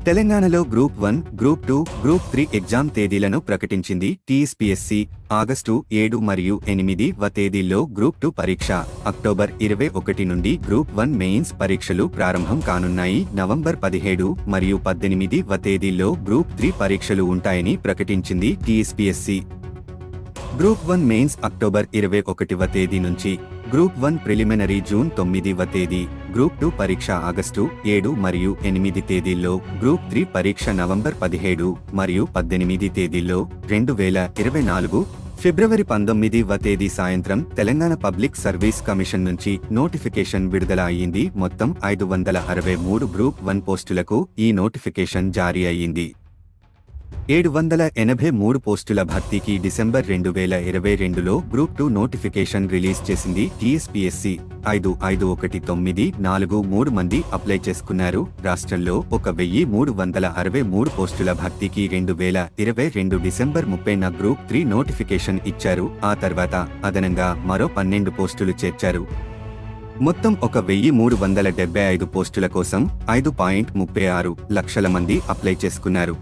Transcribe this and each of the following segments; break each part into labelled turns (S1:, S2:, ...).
S1: తెలంగాణలో group 1, group 2, group 3 exam తేదీలను ప్రకటించింది టీఎస్పీఎస్సీ. ఆగస్టు 7 మరియు 8వ తేదీల్లో గ్రూప్ 2 పరీక్ష, అక్టోబర్ 21 నుండి గ్రూప్ 1 మెయిన్స్ పరీక్షలు ప్రారంభం కానున్నాయి. నవంబర్ 17 మరియు 18వ తేదీల్లో గ్రూప్ 3 పరీక్షలు ఉంటాయని ప్రకటించింది టీఎస్పీఎస్సీ. గ్రూప్ 1 మెయిన్స్ అక్టోబర్ 21వ తేదీ నుంచి, గ్రూప్ 1 ప్రిలిమినరీ జూన్ 9వ తేదీ, గ్రూప్ 2 పరీక్ష ఆగస్టు 7 మరియు 8 తేదీల్లో, గ్రూప్ 3 పరీక్ష నవంబర్ 17 మరియు 18 తేదీల్లో. 2024 ఫిబ్రవరి 19వ తేదీ సాయంత్రం తెలంగాణ పబ్లిక్ సర్వీస్ కమిషన్ నుంచి నోటిఫికేషన్ విడుదల అయ్యింది. మొత్తం 563 గ్రూప్ 1 పోస్టులకు ఈ నోటిఫికేషన్ జారీ అయ్యింది. 783 పోస్టుల భర్తీకి డిసెంబర్ 2022లో గ్రూప్ 2 నోటిఫికేషన్ రిలీజ్ చేసింది టీఎస్పీఎస్సీ. 5,1,9,43 మంది అప్లై చేసుకున్నారు. రాష్ట్రంలో 1,363 పోస్టుల భర్తీకి 2022 డిసెంబర్ 30న గ్రూప్ 3 నోటిఫికేషన్ ఇచ్చారు. ఆ తర్వాత అదనంగా మరో 12 పోస్టులు చేర్చారు. మొత్తం 1,375 పోస్టుల కోసం 5.36 లక్షల మంది అప్లై చేసుకున్నారు.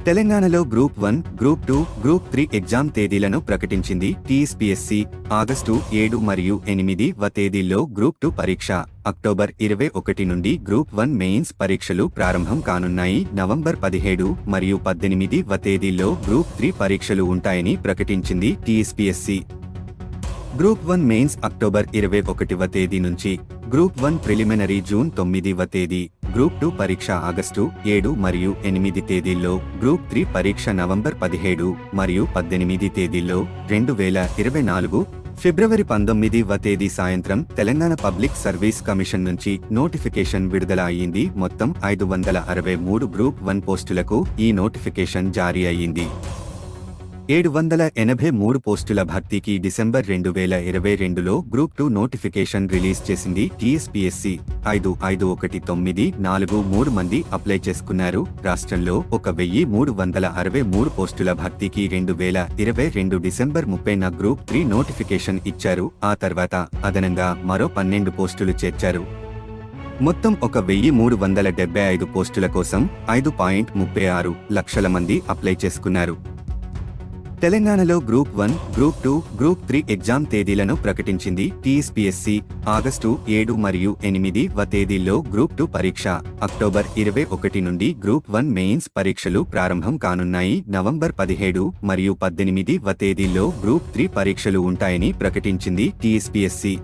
S1: తెలంగాణలో గ్రూప్ 1, గ్రూప్ 2, గ్రూప్ 3 ఎగ్జామ్ తేదీలను ప్రకటించింది టీఎస్పీఎస్సీ. ఆగస్టు 7 మరియు 8వ తేదీల్లో గ్రూప్ 2 పరీక్ష, అక్టోబర్ 21 నుండి గ్రూప్ 1 మెయిన్స్ పరీక్షలు ప్రారంభం కానున్నాయి. నవంబర్ 17 మరియు 18వ తేదీల్లో గ్రూప్ 3 పరీక్షలు ఉంటాయని ప్రకటించింది టీఎస్పీఎస్సీ. గ్రూప్ 1 మెయిన్స్ అక్టోబర్ 21వ తేదీ నుంచి, గ్రూప్ 1 ప్రిలిమినరీ జూన్ 9వ తేదీ, గ్రూప్ 2 పరీక్ష ఆగస్టు 7 మరియు 8 తేదీల్లో, గ్రూప్ 3 పరీక్ష నవంబర్ 17 మరియు 18 తేదీల్లో. 2024 ఫిబ్రవరి 19వ తేదీ సాయంత్రం తెలంగాణ పబ్లిక్ సర్వీస్ కమిషన్ నుంచి నోటిఫికేషన్ విడుదల అయ్యింది. మొత్తం 563 గ్రూప్ 1 పోస్టులకు ఈ నోటిఫికేషన్ జారీ అయ్యింది. 783 పోస్టుల భర్తీకి డిసెంబర్ 2022లో గ్రూప్ 2 నోటిఫికేషన్ రిలీజ్ చేసింది టీఎస్పీఎస్సీ. 5,1,9,43 మంది అప్లై చేసుకున్నారు. రాష్ట్రంలో 1,363 పోస్టుల భర్తీకి 2022 డిసెంబర్ 30న గ్రూప్ 3 నోటిఫికేషన్ ఇచ్చారు. ఆ తర్వాత అదనంగా మరో 12 పోస్టులు చేర్చారు. మొత్తం 1,375 పోస్టుల కోసం 5.36 లక్షల మంది అప్లై చేసుకున్నారు. తెలంగాణలో గ్రూప్ 1, గ్రూప్ 2, గ్రూప్ 3 ఎగ్జామ్ తేదీలను ప్రకటించింది టీఎస్పీఎస్సీ. ఆగస్టు 7 మరియు 8వ తేదీల్లో గ్రూప్ 2 పరీక్ష, అక్టోబర్ 21 నుండి గ్రూప్ 1 మెయిన్స్ పరీక్షలు ప్రారంభం కానున్నాయి. నవంబర్ 17 మరియు 18వ తేదీల్లో గ్రూప్ 3 పరీక్షలు ఉంటాయని ప్రకటించింది టీఎస్పీఎస్సీ.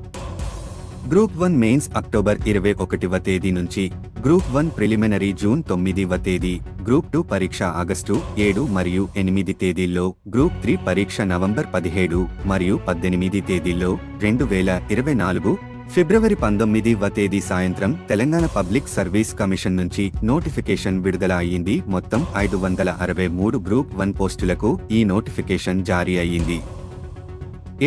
S1: గ్రూప్ 1 మెయిన్స్ అక్టోబర్ 21వ తేదీ నుంచి, గ్రూప్ 1 ప్రిలిమినరీ జూన్ 9వ తేదీ, గ్రూప్ 2 పరీక్ష ఆగస్టు 7 మరియు 8 తేదీల్లో, గ్రూప్ 3 పరీక్ష నవంబర్ 17 మరియు 18 తేదీల్లో. 2024 ఫిబ్రవరి 19వ తేదీ సాయంత్రం తెలంగాణ పబ్లిక్ సర్వీస్ కమిషన్ నుంచి నోటిఫికేషన్ విడుదల అయ్యింది. మొత్తం 563 గ్రూప్ 1 పోస్టులకు ఈ నోటిఫికేషన్ జారీ అయ్యింది.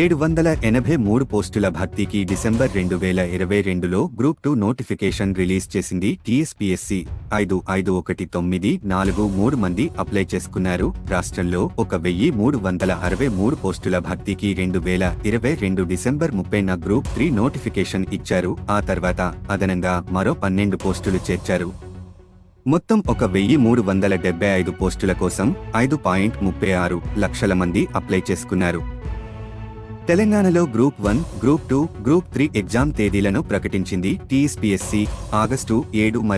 S1: 783 పోస్టుల భర్తీకి డిసెంబర్ 2022లో గ్రూప్ 2 నోటిఫికేషన్ రిలీజ్ చేసింది టీఎస్పీఎస్సీ. 5,1,9,43 మంది అప్లై చేసుకున్నారు. రాష్ట్రంలో 1,363 పోస్టుల భర్తీకి 2022 డిసెంబర్ 30న గ్రూప్ 3 నోటిఫికేషన్ ఇచ్చారు. ఆ తర్వాత అదనంగా మరో 12 పోస్టులు చేర్చారు. మొత్తం 1,375 పోస్టుల కోసం 5.36 లక్షల మంది అప్లై చేసుకున్నారు. తెలంగాణలో గ్రూప్ 1, గ్రూప్ 2, గ్రూప్ 3 ఎగ్జామ్ తేదీలను ప్రకటించింది టీఎస్పీఎస్సీ. ఆగస్టు 7 మరియు